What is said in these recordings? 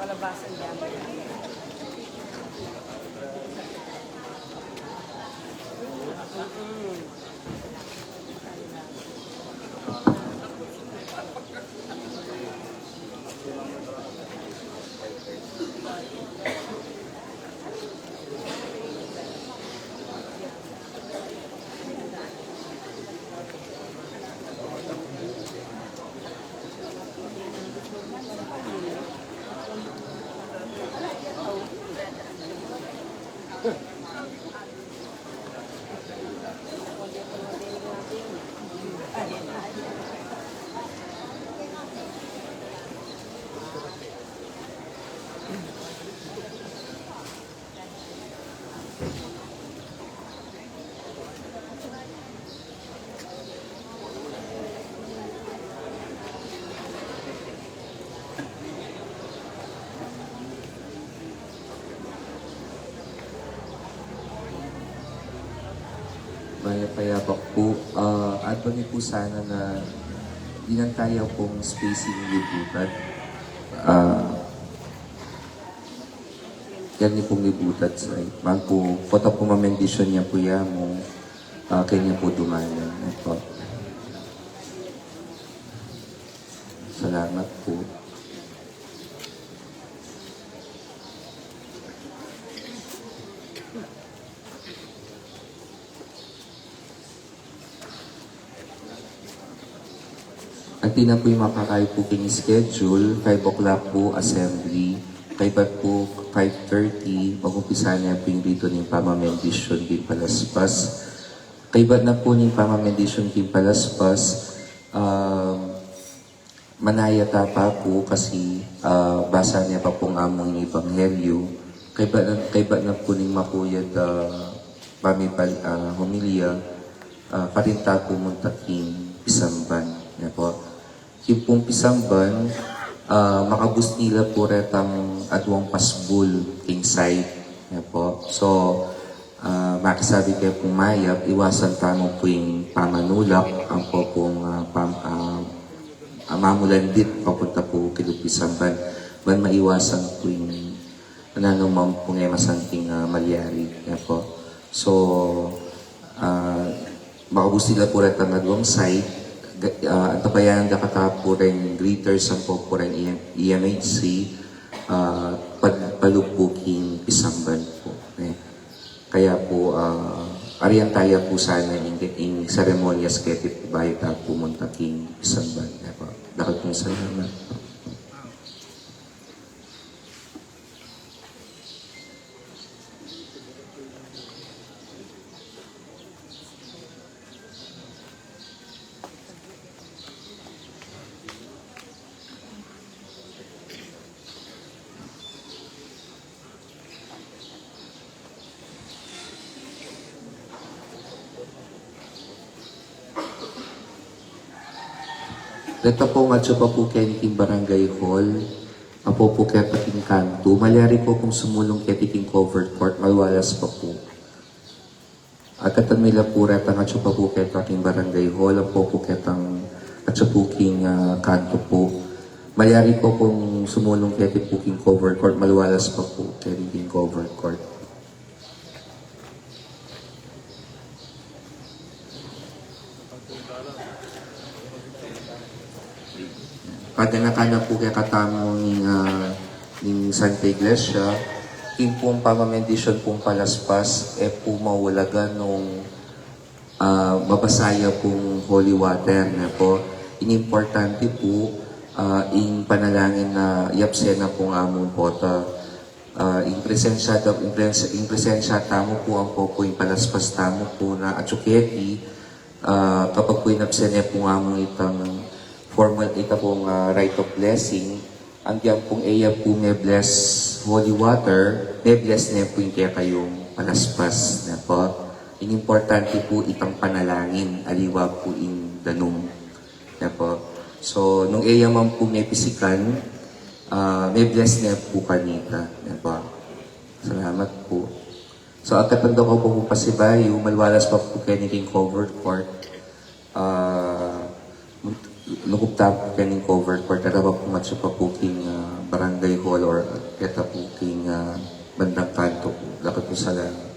Palabasan yan. Payabak po. Ato niyo po sana na di lang kaya pong spacing libutan. Yan niyo pong libutan sa man po. Kota po mamendisyon niya po yan mo. Kanya po dumayan. Ito. Salamat po. At di na po yung makakayo po kini schedule, 5 o'clock po assembly, kay ba't po 5:30, mag-umpisa niya po yung dito ng pamamendisyon din palaspas. Kay ba't na po yung pamamendisyon din palaspas, manayata pa po kasi basa niya pa pong among yung ebanghelyo. Kay ba't na po yung makuyad humilya, karinta po muntaking isamban. Yan po. Yung pong pisamban, makabus nila po retang adwang pasbul king side. Yan po. So, makasabi kayo pong mayap, iwasan tamo po yung pamanulak, ang po pong mamulandit papunta po kilupisamban. Ban maiwasan po yung nananumang pong masanting malyari. Yan po. So, makabus nila po retang adwang side. Ang tabayan na katapo rin greeters ang po rin EMHC palupuking pisamban po. Kaya po ariyan tayo po sana in seremonyas kaya bayo ta pumunta king pisamban. Dapat pong salamat. Dito po nga siya pa po keniking barangay hall, apo po kaya pating kanto. Malyari po kung sumulong ketiking covered court, malwalas pa po. Agatan nila po reta nga siya pa po kaya pating barangay hall, apo po ketang at siya po king kanto po. Malyari po kung sumulong ketiking covered court, malwalas pa po ketiking covered court. Kadana-kana po kaya katamo ng Santa Iglesia, yung pong pamamendisyon pong palaspas, po mawalaga nung mabasaya pong holy water na po. Inimportante po, yung panalangin na yapsena pong among pota. Yung presensya tamo po ang po yung palaspas tamo po na atsuketi, kapag po inapsena pong among itang formal ita pong rite of blessing, andiyan pong iya po may bless holy water, may bless na po yung kaya kayong palaspas na po. Importante po itang panalangin, aliwa po in danum na po. So, nung iya man po may pisikan, may bless na po kanita. Yan po. Salamat po. So, ang katanda ko po pasibayo, malwalas pa po kayo naging covered court. Lukupta po kayo ng covered court. Kada pa po matso pa po king barangay hall or keta po king bandang kanto po. Dapat po sa lang.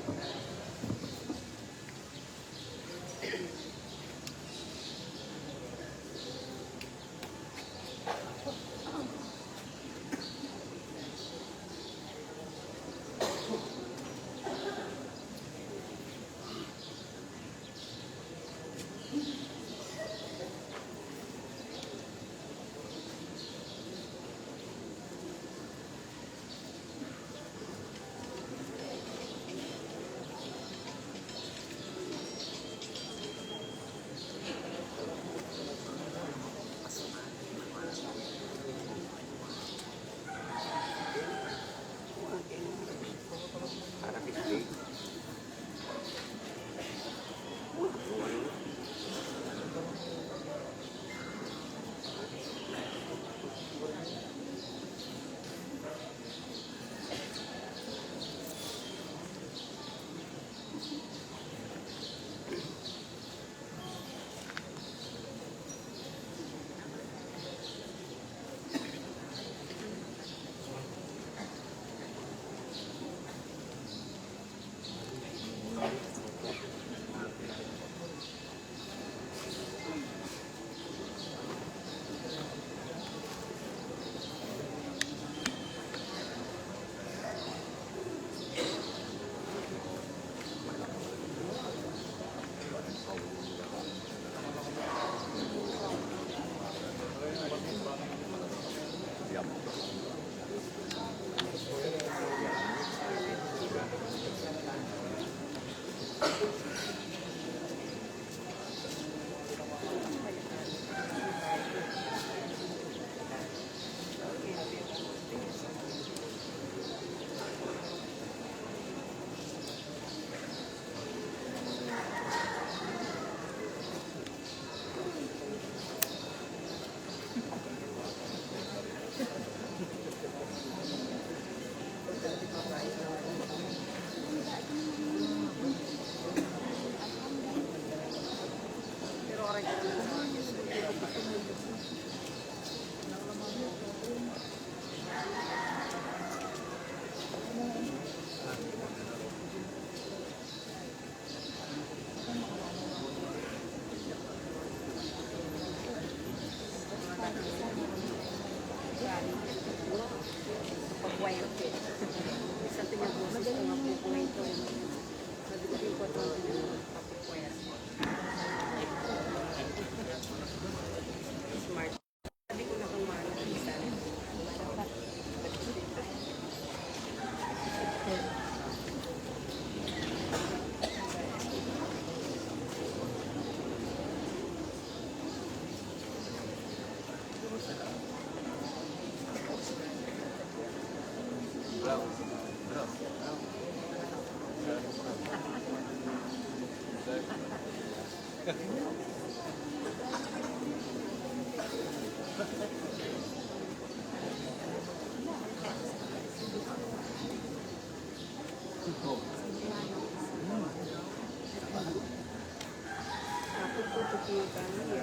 Something yang boses ko nga po kung ito. Nagiging ko ito. Smart. Sabi ko na kung maano ang isa. Ako po tutukan niya.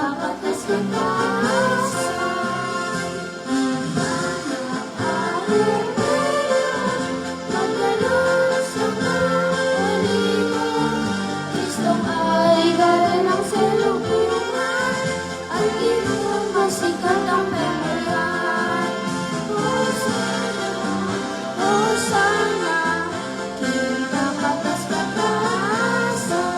kapatas katasan. Magdalon sa kaulitan, Kristong ay garanang salubungan, at ginawang masikat ang memoryan. Hosana, Hosana, King kapatas katasan.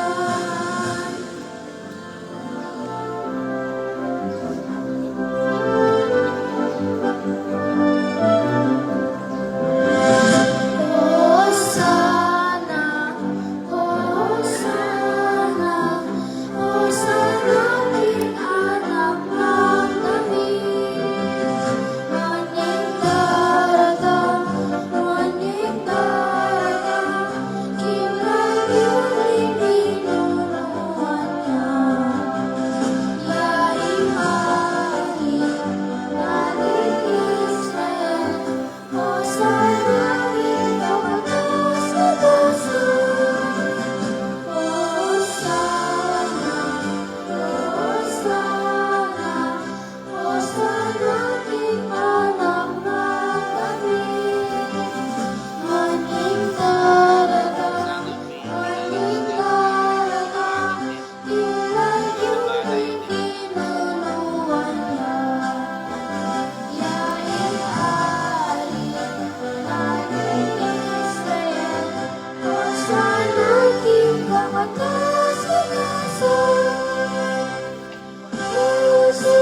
Hosana, Hosana, Hosana, King anak ng David. Maning daraga, King Ragyuling ninunuan niya. Yaing hari, Haring Israel, Hosana, King kapatas katasan. Hosana, Hosana, Hosana, King anak ng David. Maning daraga, King Ragyuling ninunuan niya. Yaing hari, Haring Israel, Hosana, King kapatas katasan. Hosana,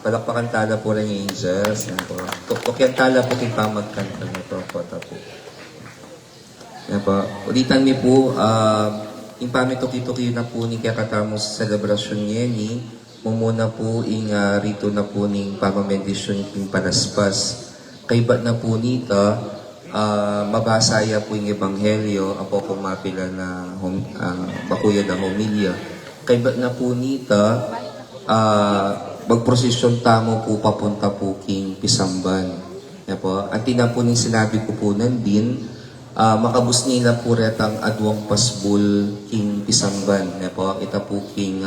Palakpakan tala po rin yung angels. Yan po. Tukyan tala po kung pamagkanta na po. Yan po. Ulitan mi po, yung pamituki-tuki na po ni kakatamo sa selebrasyon niya ni mumuna po yung rito na po ng pamamedisyon yung panaspas. Kaibat na po nita, mabasa ya po yung ebanghelyo, ang po mapila na bakuya na homilya. Kaibat na po nita, magprosesyon tamo po papunta po king Pisamban. Yan po. Ang tina po ning sinabi ko po nandin, makabus nila po retang adwang pasbul king Pisamban. Yan po. Ita po king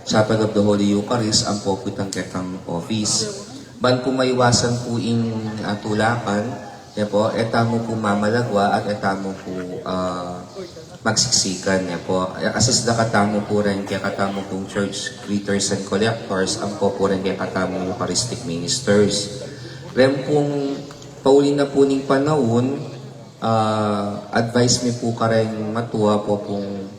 Chapel of the Holy Eucharist, ang po kitang ketang office. Ban po maiwasan po ing tulakan, yan po, eta mo po mamalagwa at eta mo po magsiksikan niya po. Assist na katamo po rin kaya katamo pong church greeters and collectors, ang po rin kaya katamo Eucharistic ministers. Rem pong pauli na po ning panahon, advice mi po ka rin matuwa po pong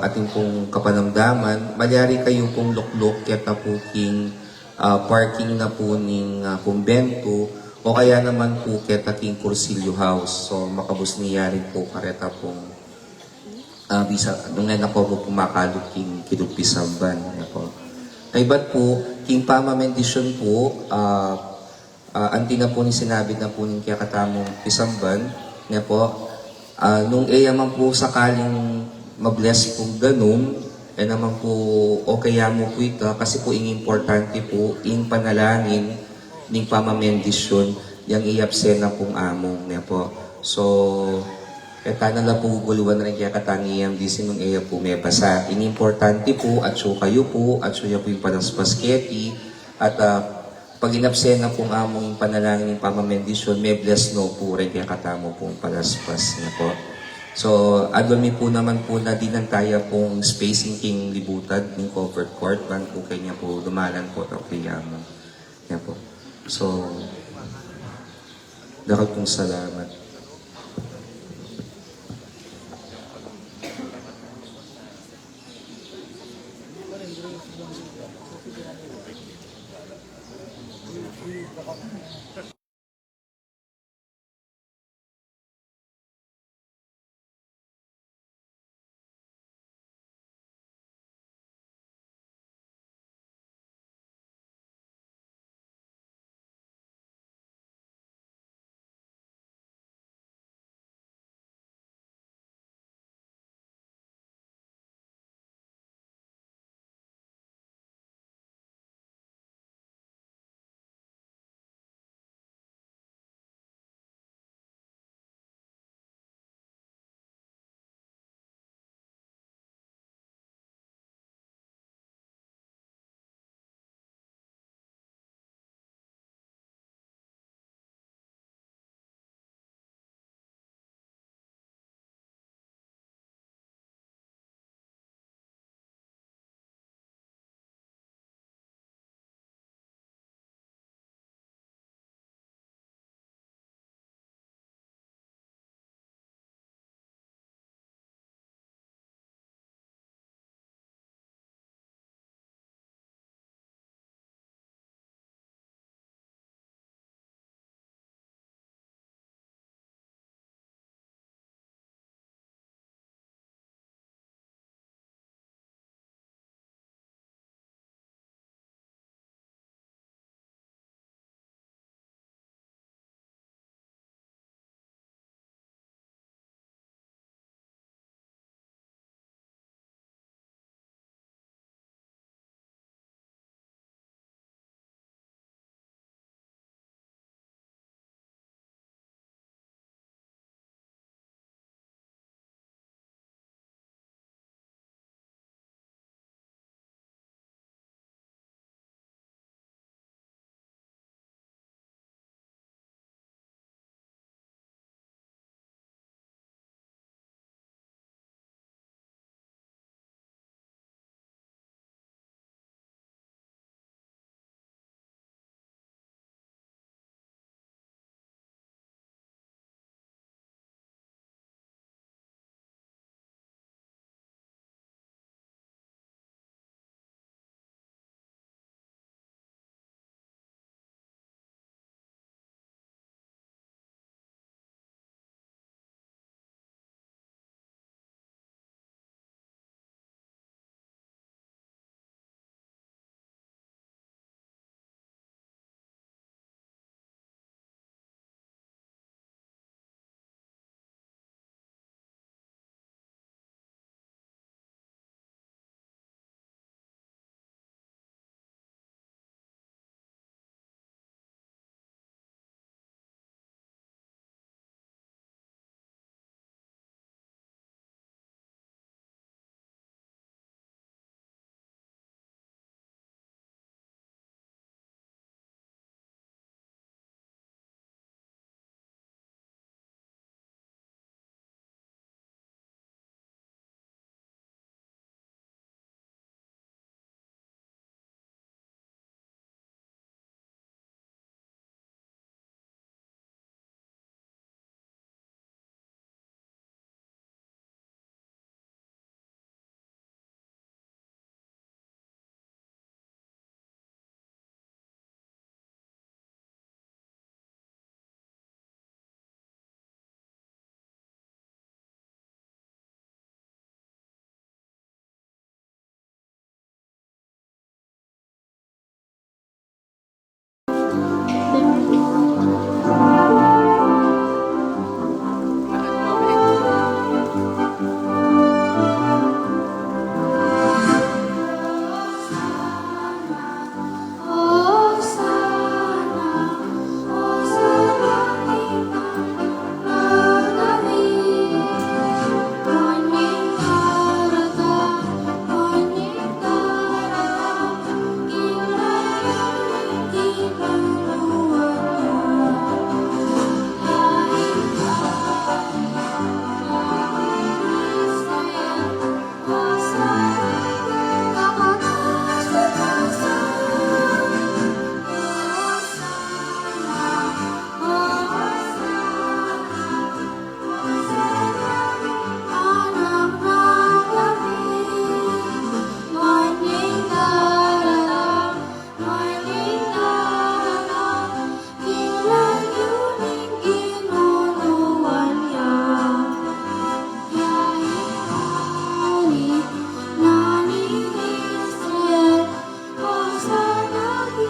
ating pong kapanamdaman. Malyari kayo pong luklok kaya po king parking na po ning kumbento o kaya naman po kaya king Cursilio House. So makabus niya rin po kareta pong bisa nung na po pumakalog king Pisamban po. Kaibat po king pamamendisyon po anti na po ni sinabi na po ning kaya katamong Pisamban nga po nung man po sakaling mabless po ganun naman po, okay mo po ito, kasi po ing importante po, ing panalangin, ning pamamendisyon, yang iapsena pong among niya po. So, tana la po guluan rin kaya kataniyang di sinong iya po may basa. Ing importante po, at so kayo po, at so ya po yung palaspasketi, at pag inapsena pong among panalangin ng pamamendisyon, may bless no po rin kaya katamo pong palaspas niya po. So, adwami po naman po na dinantaya pong spacing king libutan ng covered court man po kanya po dumalan po ito kaya mo. Yan po. So, dapat pong salamat.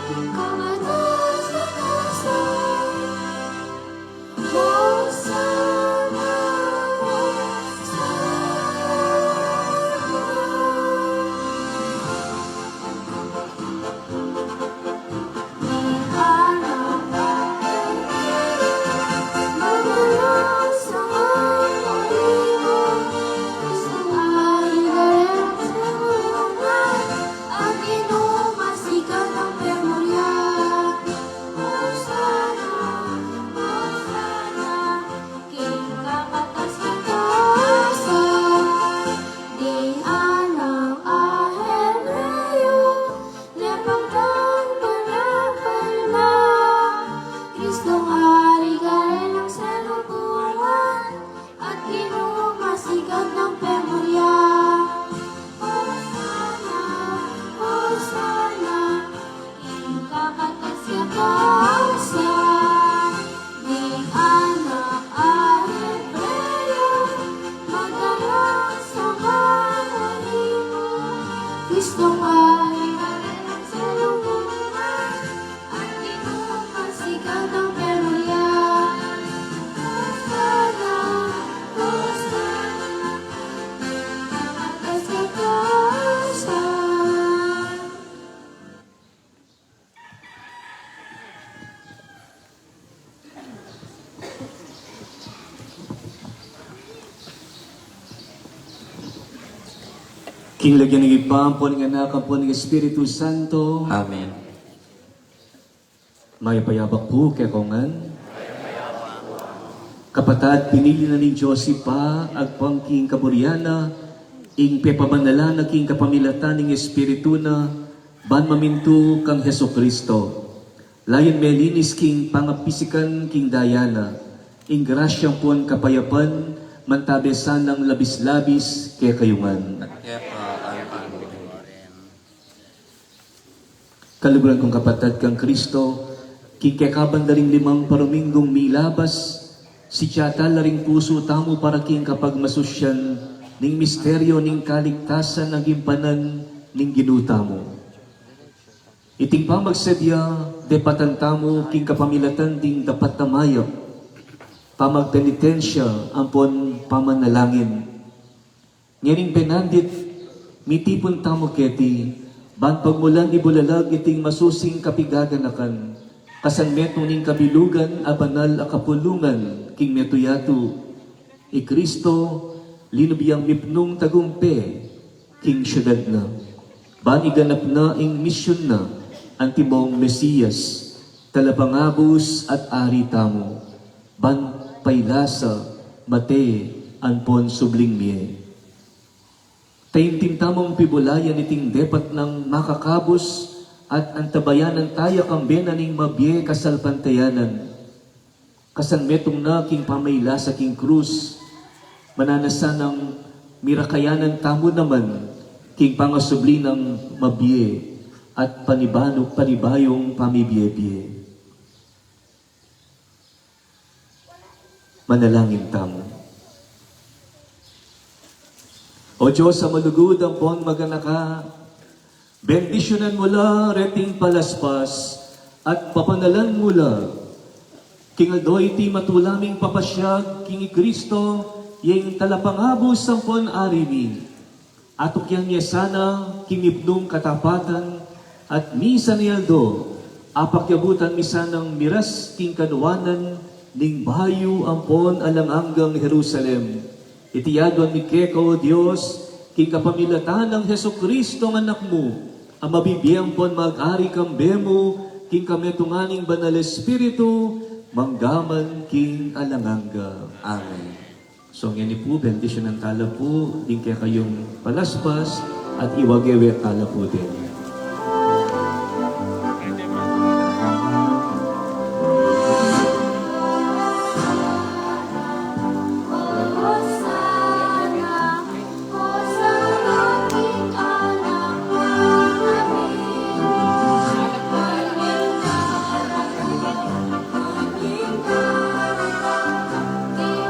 king kakataas-taasan. Hosanna, Kristong Hari galing sa lubuhan at kinumasikat ng pemorya. Hosanna, Hosanna, ing kakataas-taasan. Ding anak ay Hebreo, magalang sa kanalimo. Kristong Hari galing sa lubuhan at kinumasikat ng pemorya. Hosanna, Hosanna, kakataas-taasan. King lagyan ng ipampon ng anak ang po ng Espiritu Santo. Amen. May payabak po kay Kongan. Kapatad, pinili na ni Joseph pa agpang king kaburiana, ing pepabanala na king kapamilatan ng Espiritu na ban mamintu kang Heso Kristo. Layon melinis king pangapisikan king Diana, ing grasyang pon kapayapan, mantabesan ng labis-labis kay kayungan. Kaluguran kong kapatid kang Kristo, kikekaban na rin 5 paruminggong milabas, si tiyata la ring puso tamo para king kapag masusyan, ning misteryo ning kaligtasan ng impanan ning ginuta mo. Iting pamagsadya, depatan tamo king kapamilatan ding dapat tamayo, pamagpenitensya, ampon pamanalangin. Ngayon penandit, mitipon tamo keti, ban pagmulan ibulalag iting masusing kapigaganakan, kasan meto ning kabilugan a banal a kapulungan king metuyatu. I Kristo linubiyang mipnong tagumpe king syudad na. Ban iganap na ing misyon na ang timong Mesiyas, talapangabos at ari tamo. Ban paylasa mate anpon subling miye. Taimtim tamong pibulayan iting depat ng makakabos at antabayanan tayo kang benaning mabye kasalpantayanan. Kasan metong na king pamayla sa king krus, mananasan ng mirakayanan tamo naman king pangasubli ng mabye at panibayong pamibye-bye. Manalangin tamo. O Diyos, sa malugod ang pon maganaka, bendisyonan mo la reting palaspas at papanalan mo la. King adoy ti matulaming papasyag, King Kristo, yung talapangabos ang pon arimi. Atok yang yasana, kimipnong katapatan, at misa ni Aldo, apakyabutan misa ng miras king kanuwanan, ning bahayo ang pon alanganggang Jerusalem. Itiyadwan ni Keko, Diyos, king kapamilatan ng Heso Kristo ng anak mo, ang mabibiyang pon mag-ari kambemo, king kametunganing banal Espiritu, manggaman king alanganga. Amen. So ngayon po, bendisyon ng tala po, din kaya kayong palaspas, at iwagewe tala po din. Hosanna, Hosanna, king anak namin. King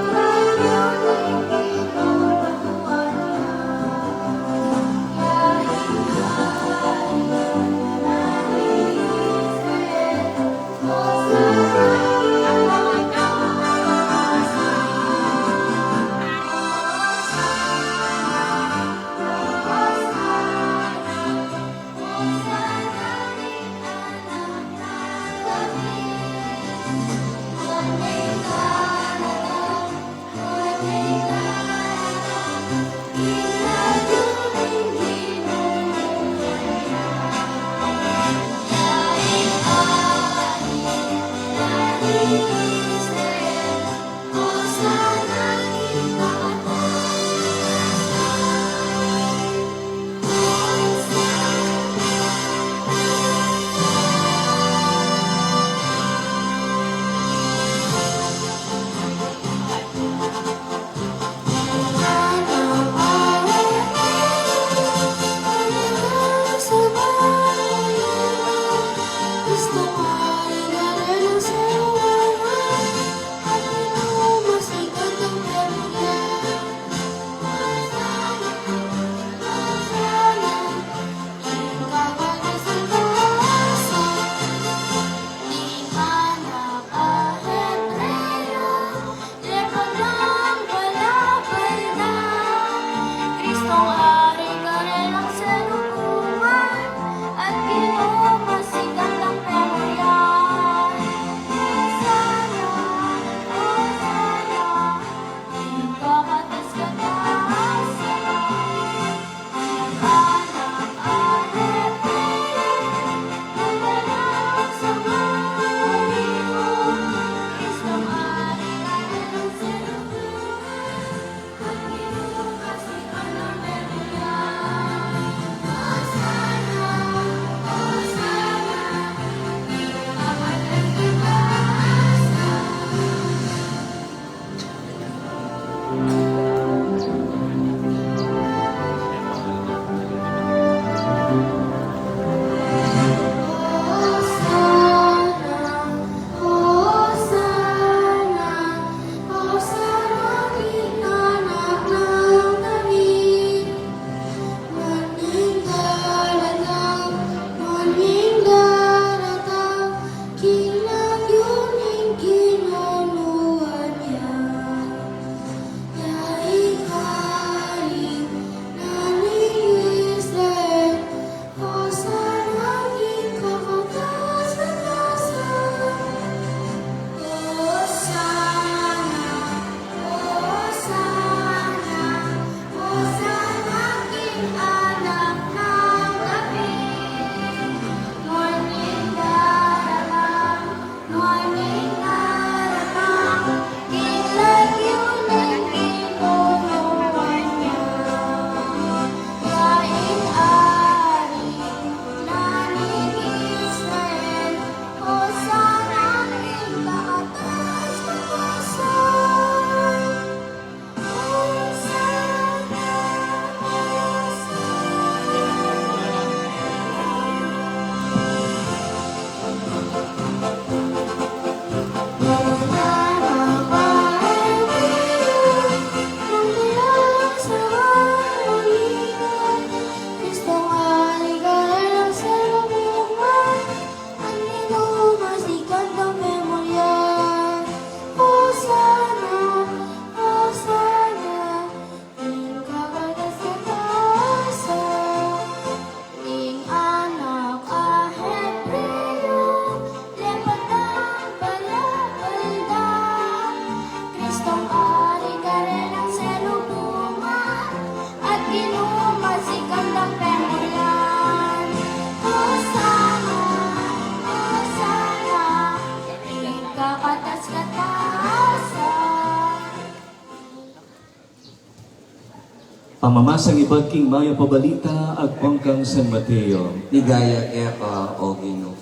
Pamamasang ibag king maya pabalita agpang kang San Mateo. Ligaya eka o Ginoo.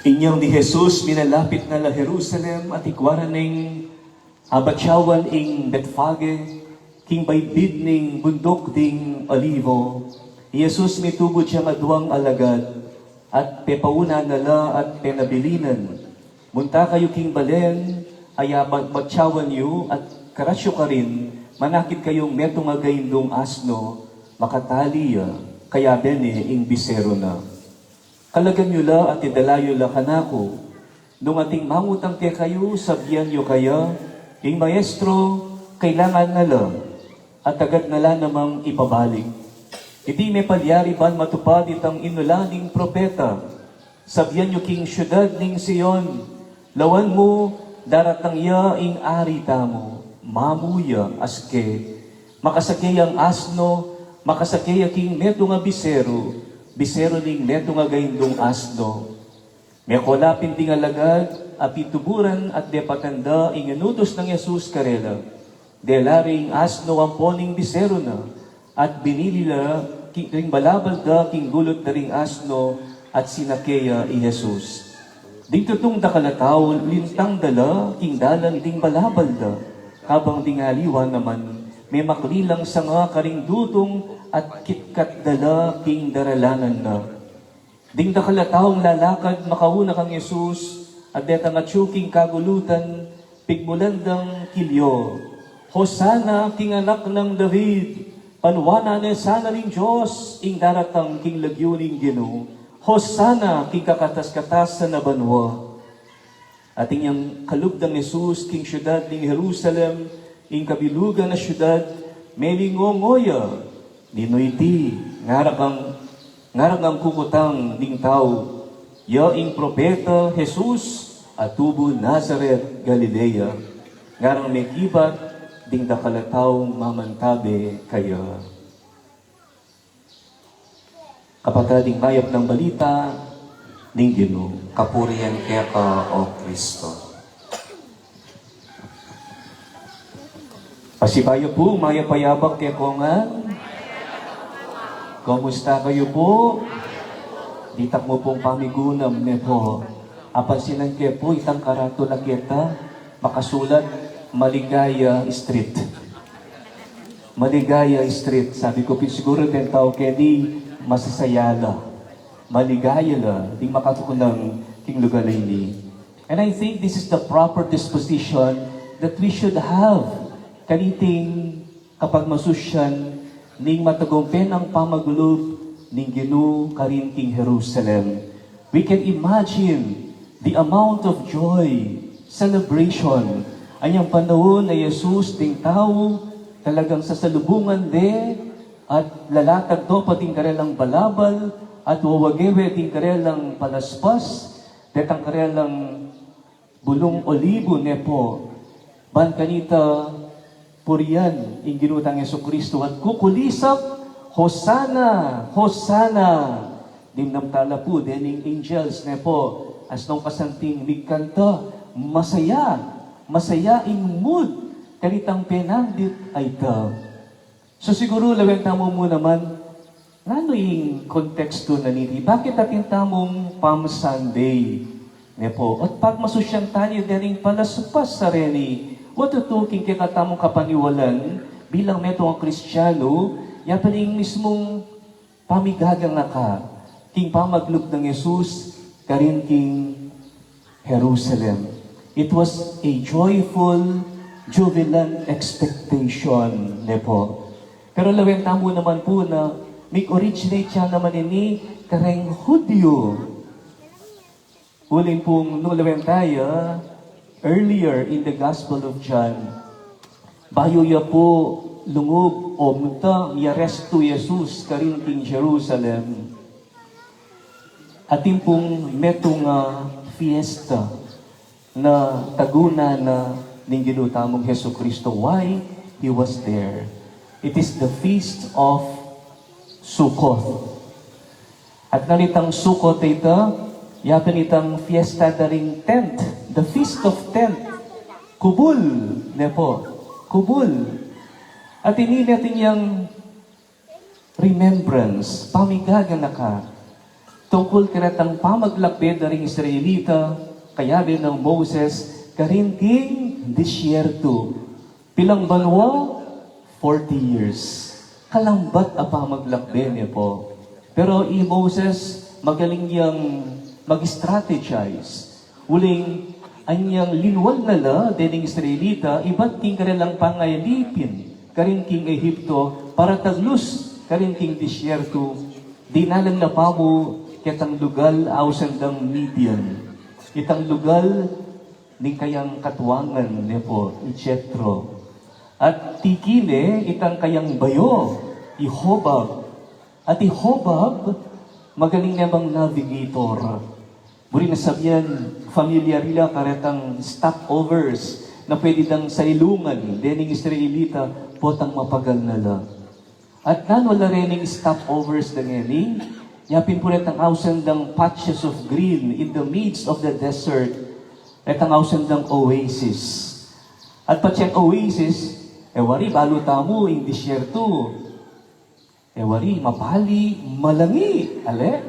Inyong ni Jesus minalapit na la Jerusalem at ikwaran ning abatyawan ing Betfage, king baybid ning bundok ding Olivo. Jesus mitubod siya maduang alagad at pepauna nala at penabilinan. Munta kayo king balen, ayabat batyawan yu at karasyo ka rin, manakit kayong metong agayindong asno, makataliya, kaya bene ing bisero na. Kalagan nyo la at idalayo la kanako. Nung ating mangutang kaya kayo, sabihan nyo kaya, ing maestro, kailangan na la, at agad na la namang ipabalik. Iti may palyari ban matupad itang inulaning propeta. Sabihan nyo king syudad ning Sion, lawan mo, daratang ya ing ari tamo, mamuya aske, makasakay ang asno, makasakay king meto nga bisero ning neto nga gayindong asno. May kolapin ting alagad, apituburan at depatanda inganutos ng Jesus karela. Delaring asno ang poning bisero na, at binilila ring balabal da king gulot na ring asno at sinakeya i Jesus. Ding tutong dakalataw, lintang dala, king dalan ding balabal da. Kabang ding aliwa naman, may maklilang sa nga karing dudong at kitkat dala king daralanan na. Ding dakalataw lalakad makauna kang Yesus, at deta nga tsuking kagulutan, pigmulandang kilyo. Hosana king anak ng David, panwana na sana ning Diyos, ing daratang king lagyuning Ginoo. Hosana king kakatas-katas sa nabanwa. At inyang kalugdang Jesus, king syudad ning Jerusalem, ing kabilugan na syudad, melingongoya, ninoyti, ngarakang kukutang ning tao, yaing propeta Jesus, at tubo Nazareth, Galilea, ngarang may kibat, ding dakalataw mamantabe kaya. Kapatading mayap ng balita, ning Ginoo. Kapurihan kaya ka, O Kristo. Pasibayo po, mayapayabak kaya kongan. Kumusta kayo po? Ditak mo pong pamigunam ne po. Apansinan kaya po, itang karato na kita, makasulat, Maligaya Street. Maligaya Street. Sabi ko, siguro din tao kaya di masasayala. Maligaya la, di makatukunang king lugar ini. And I think this is the proper disposition that we should have. Kaniting kapag masusyan, ning matagumpen ang pamagulob, ning Ginoo karin king Jerusalem. We can imagine the amount of joy, celebration, anyang panahon na Jesus ting tao, talagang sasalubungan de, at lalatag to pating karelang balabal, at wawagewe ting karelang palaspas, detang karelang bulong olibo ne po, ban kanita puriyan, ing ginutang Jesucristo, at kukulisap, Hosana, Hosana, dimnamtala po, dening angels ne po, as nung kasanting migkanta, masaya, masaya in mood, kanitang penandit ay ta. So siguro, laweng tamo mo naman, ano yung konteksto na niti? Bakit ating tamong Palm Sunday? Ne po, at pag masusyang tayo, dening palasupas sa reni, what tutuking kaya katamong kapaniwalan, bilang meto ang Kristiyano, yapaning mismong pamigagang na ka, king pamaglub ng Jesus, karin king Jerusalem. It was a joyful, jubilant expectation, ne po. Pero laweng tamo naman po na may originate siya naman ini kareng Hudyo. Uling pong nung laweng tayo, earlier in the Gospel of John, bayo ya po lungob o munta miaresto Jesus karin king Jerusalem. Ating pong metong fiesta na taguna na ning ginutamong Heso Kristo. Why He was there? It is the feast of Sukkot. At nalitang Sukkot ito, yapan itang fiesta na ring tent, the feast of tent. Kubul, ne po, kubul. At ini natin yung remembrance, pamigaga na ka, tungkol kinatang pamaglakbid na ring Israelita, kaya din ng Moses, karinting disyerto. Pilang banwa? 40 years. Kalambat ang pamaglakbid niya po. Pero Moses, magaling niyang mag-strategize. Uling, anyang linwal na la, dening Israelita, iba't king kanilang pangayalipin, karin king Ehipto, para taglus, karin king disyerto, dinalang na pamo, kitang lugal ausandang Midian. Itang lugal ni kayang katuwangan ni po, ni Jethro. At tikile, itang kayang bayo, Ihobab. At Ihobab, magaling namang navigator. Muli na sabihan, familiarila karetang stopovers na pwede dang sa ilungan, dening Israelita, potang mapagal na la. At wala rening stopovers na ngayon, yapin po ang ausandang patches of green in the midst of the desert, at ang ausandang oasis. At patsiyang oasis, ewari, balo tamo, yung disyerto. Ewari, mapali, malangi, ale.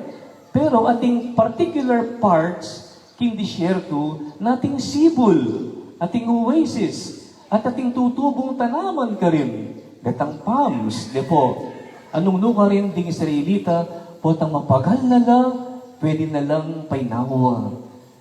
Pero ating particular parts, king disyerto, nating sibol, ating oasis, at ating tutubong tanaman ka rin. Gatang palms, de po. Anong nuka rin ding Israelita, potang mapagal na lang, pwede na lang painawa.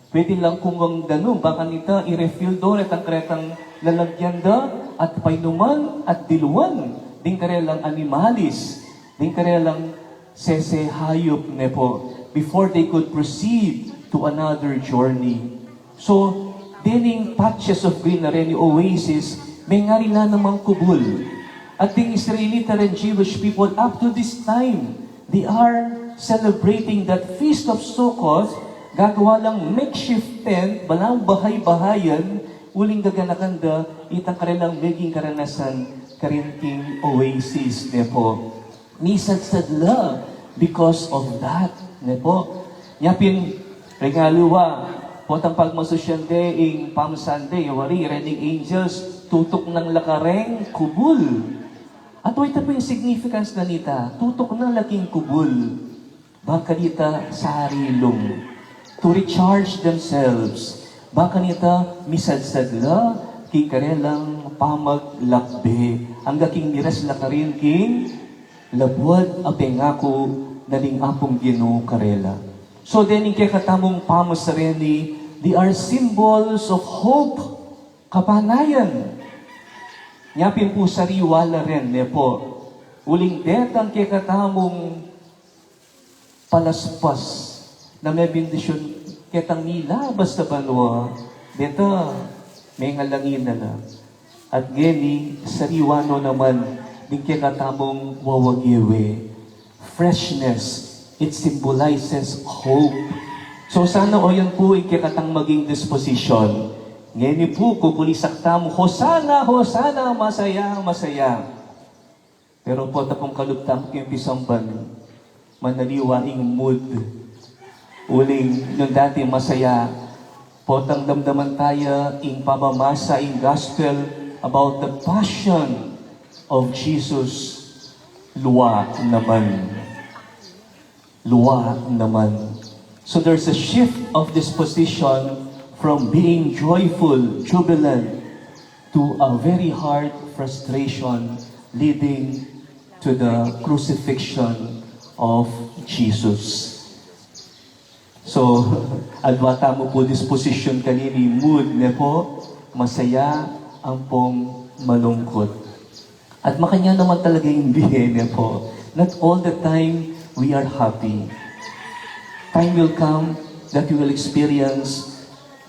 Pwede lang kung ang ganun, baka nita i-refill doon at ang kretang lalagyan da, at painuman at diluan, ding karelang animalis, ding karelang sesehayop ne po, before they could proceed to another journey. So, dining patches of green na rin, oasis, may nga rin na namang kubul. At ding Israelita and Jewish people, up to this time, they are celebrating that Feast of Sukkot, gagawa lang makeshift tent, balang bahay-bahayan, uling gaganakanda, itang kanilang maging karanasan, karinting oasis, ne po. Nisad-sadla, because of that, ne po. Yapin, regaluwa, potang pagmasusyande, ing Palm Sunday, wari, reading angels, tutok ng lakareng kubul. At ito po yung significance na nita, tutok ng laking kubul. Baka nita sa harilong, to recharge themselves. Baka nita misadsadla, kikarelang pamaglakbe. Ang gaking miras lakarin king, labwad apengako, naling apong gino karela. So then, yung kakatamong pamos sa reni, they are symbols of hope, kapanayan. Nyapin po sariwala rin, ne po. Uling detang kakatamong palaspas na may bendisyon ketang nilabas na banwa, deta may ngalangin na lang. At geni, sariwano naman, din kakatamong wawagiwe. Freshness, it symbolizes hope. So sana o yan po ikikatang maging disposition. Ngayon po, kukulisak tamo, Hosana, Hosana, masaya, masaya. Pero po, tapong kalugtam yung pisamban, manaliwaing mood. Uling, yung dati masaya, potang damdaman tayo, ing pamamasa, ing gospel, about the passion of Jesus. Luwa naman. Luwa naman. So there's a shift of disposition from being joyful, jubilant, to a very hard frustration leading to the crucifixion of Jesus. So, adwata mo po disposition kanini, mood ne po, masaya ang pong malungkot. At makanya naman talaga yung bihene po. Not all the time we are happy. Time will come that we will experience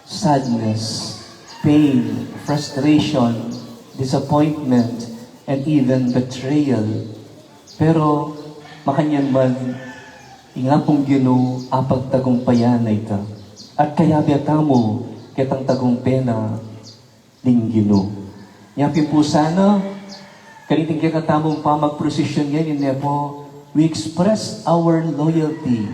sadness, pain, frustration, disappointment, and even betrayal. Pero, makanyan man, ingapong Ginoo apag tagumpayan na ita. At kaya biyata mo, kitang tagumpena, ding Ginoo. Nyapin po sana, kaniting kikatamong pamagprosesyon ngayon niya po, we express our loyalty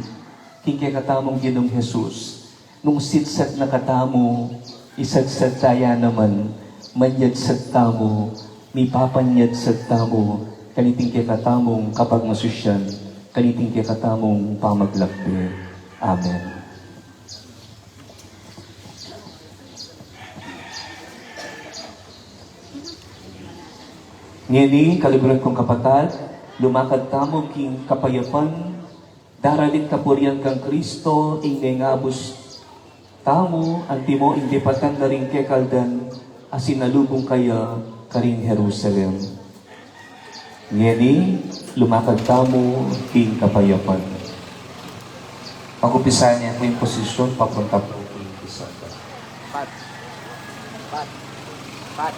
king kikatamong Ginoong Jesus. Nung sitsat na katamo, isadsat taya naman, manyadsat tamo, may papanyadsat tamo, kaniting kikatamong kapag masusyan, kaniting kikatamong pamaglakbe. Amen. Ngayon, kaliburan kong kapatid, lumakad tamo king kapayapan, daraling kapurian kang Kristo, ingengabos tamo, antimo, hindi patan na rin kekaldan, asinalubong kaya karing Jerusalem. Ngayon, lumakad tamo king kapayapan. Pag-umpisa niya po yung posisyon, papunta po yung isa. Pat. Pat.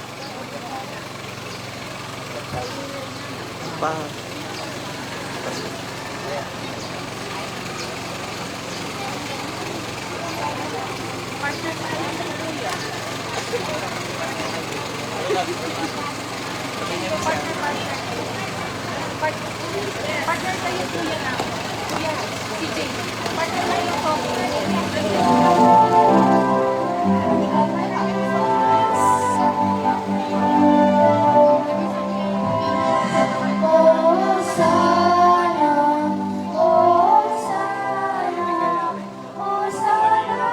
Partner kayo kuya na. Kuya, CJ. Partner kayo po. Hosanna, Hosanna, Hosanna,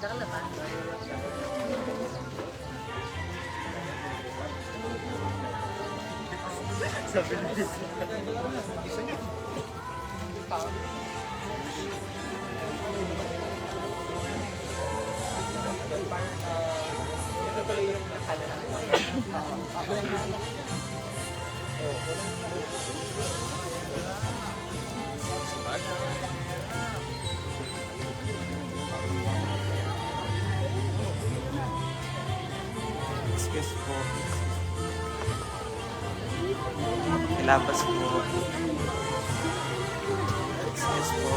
Saka na ba? Excuse po. Ilabas po. Excuse po.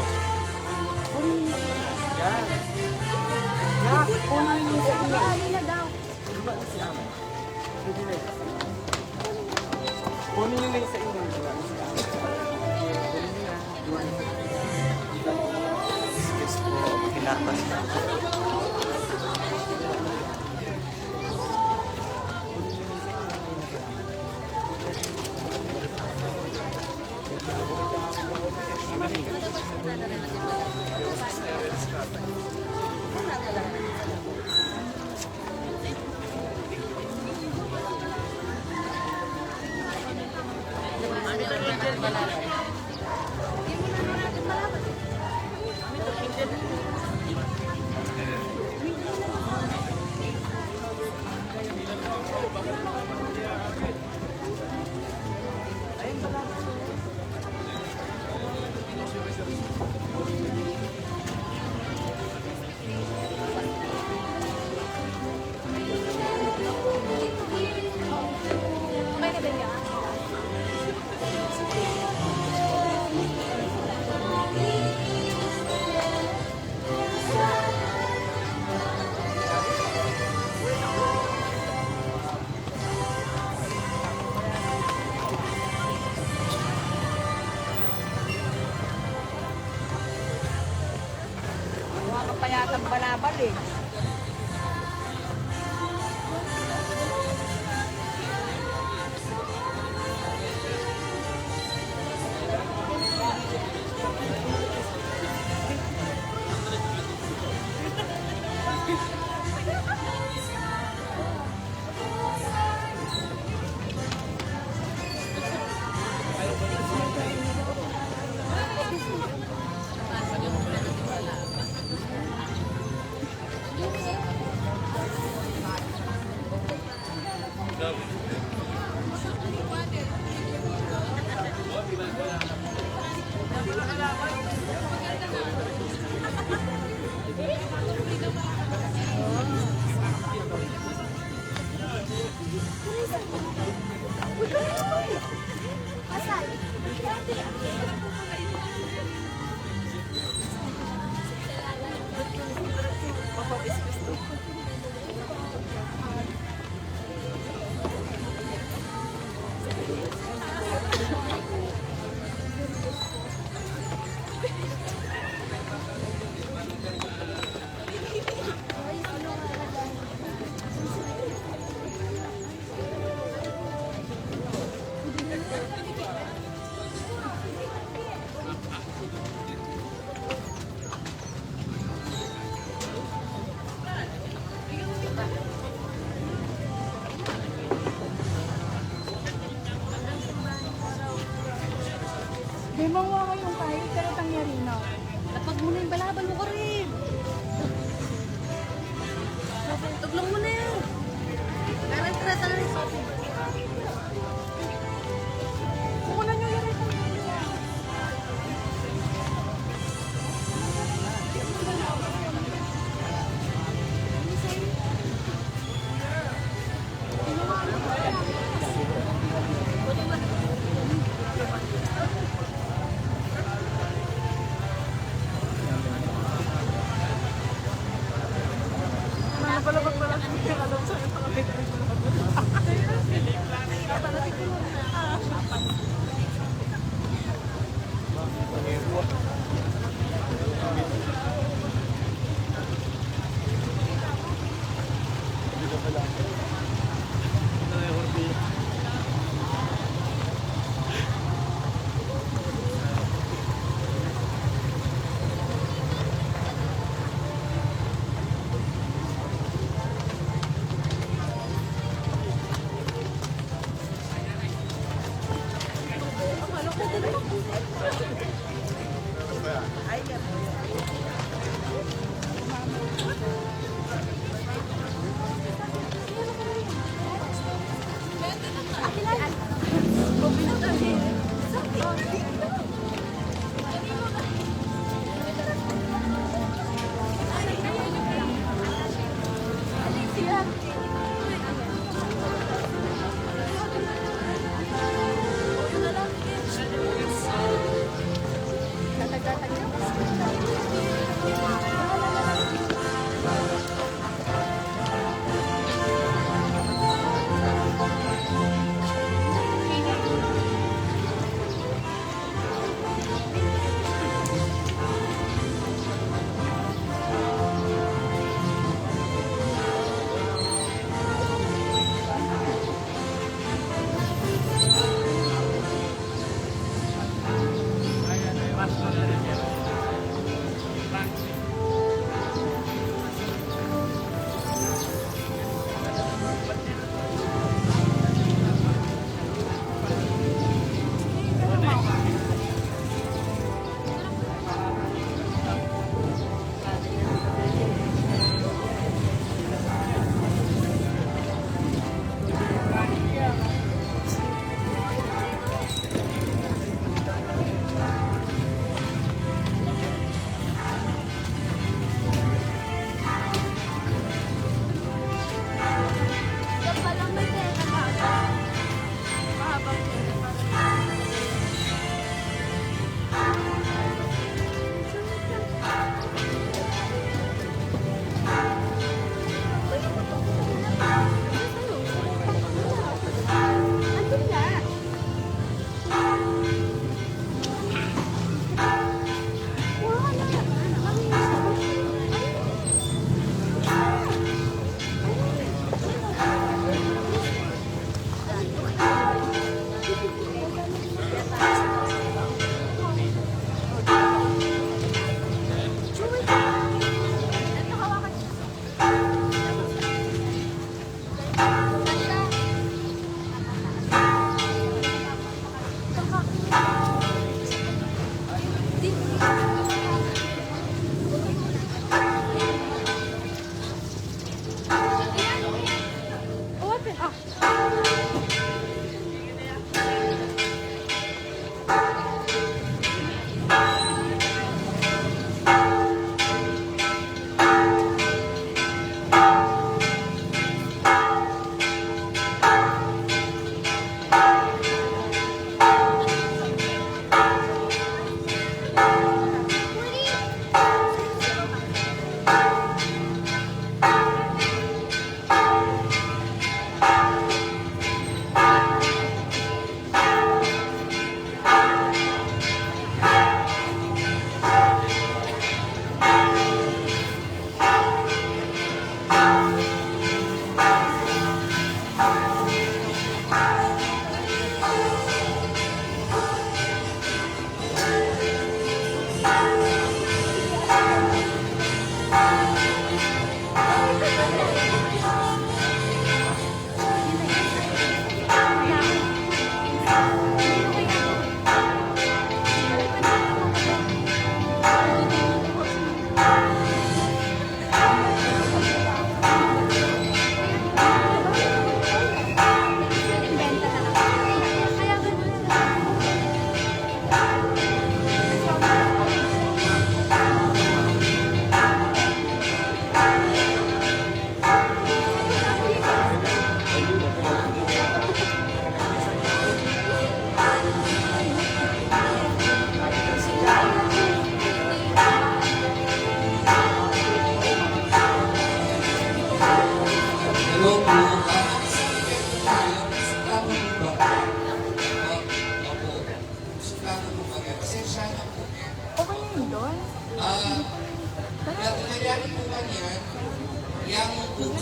Kunin nyo na yung sa inyo. Excuse po. Ilabas po. Huwag ka pa yatang balabal eh. Di mawa kayong kahit pero tangyari na. Lapag mo na yung balabal mo ko rin. Tuglong mo na yan. Karang trasa na rin. Kukunan nyo yung ito.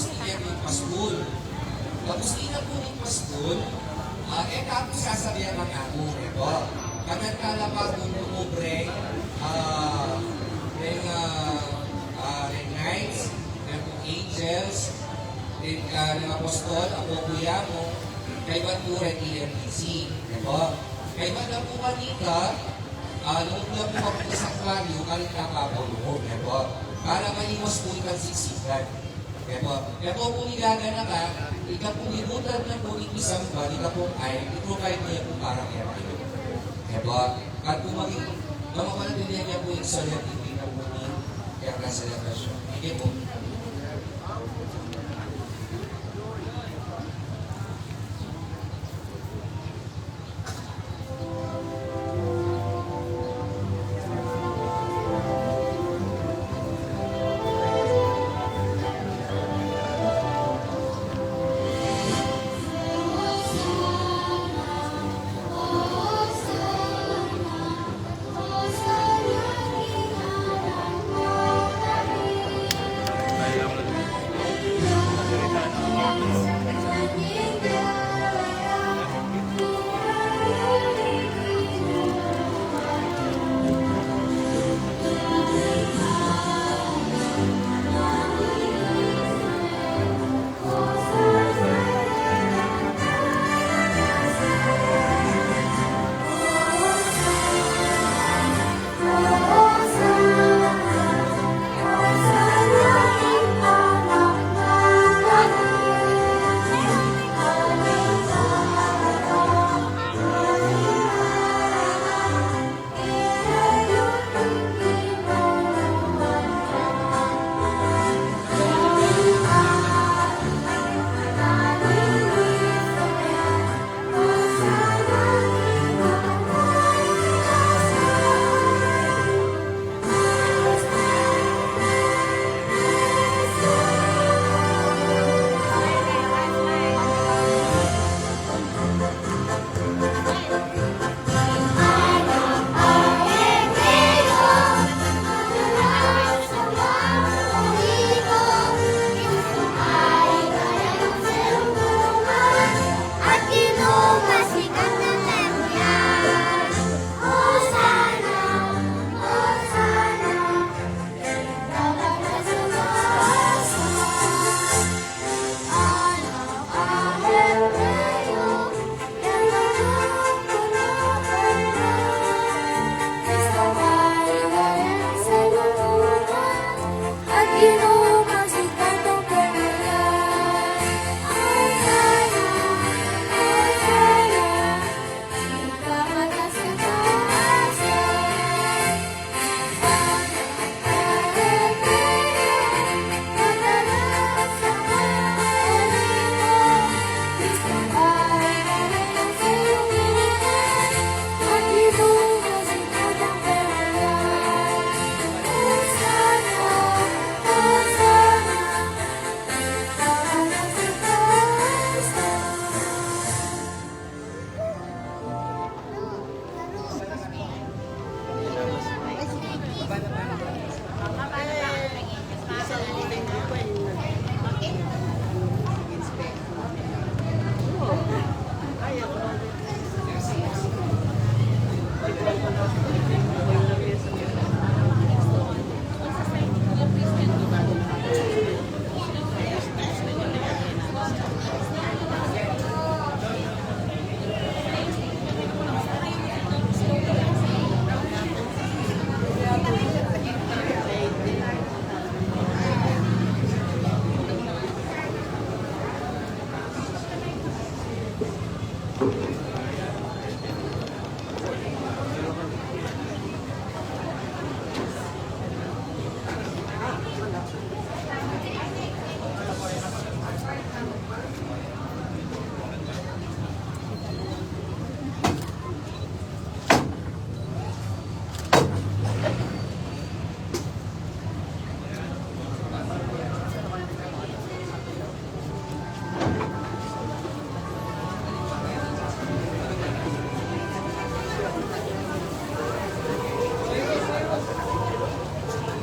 tapos niya yung paskul. Tapos ina po yung paskul, tapos sasabihan ng amo. Ito, kagat kalabas ng umubre, ng knights, ng angels, ng apostol, ako kuya mo, kay Bantura TMTC. Ito, kay Madam po kanita, nung lang po ako sa aquarium, kalit nakapapulong. Ito, para maiwas po ikan siksikan. Ito po nilagana ka, ika po nilutan na po isang ba, ika po ay, i-provide niya po parang aircon. At po maging, mamakalagyan niya po yung solidarity na po ni Kaya celebration. Hindi po.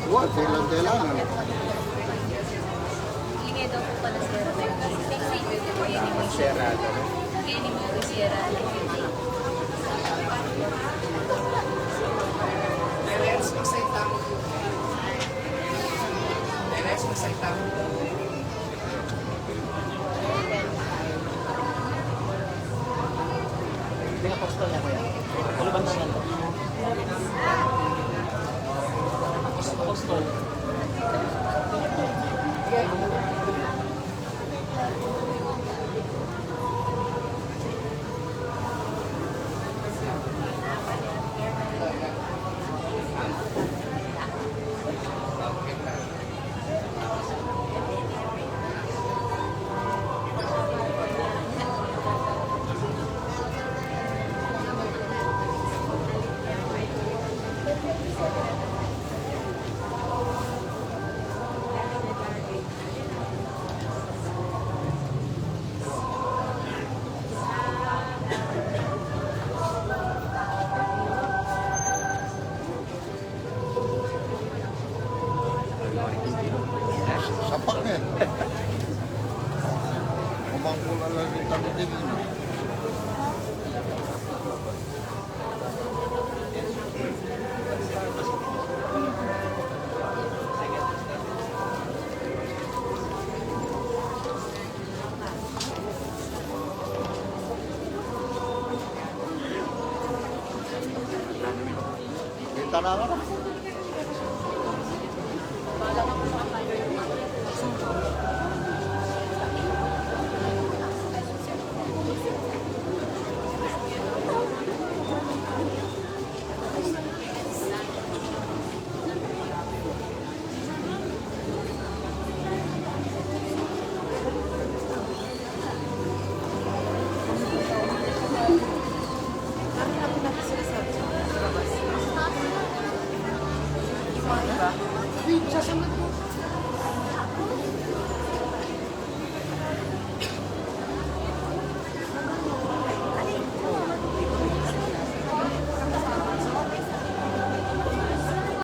Wah, kailangan. daw po pala sir. Kenny mo Sierra. Kenny mo Sierra. Sapak na. Kumangkula lang yung tabi-tabi. Kita na ka. Sasunod mo.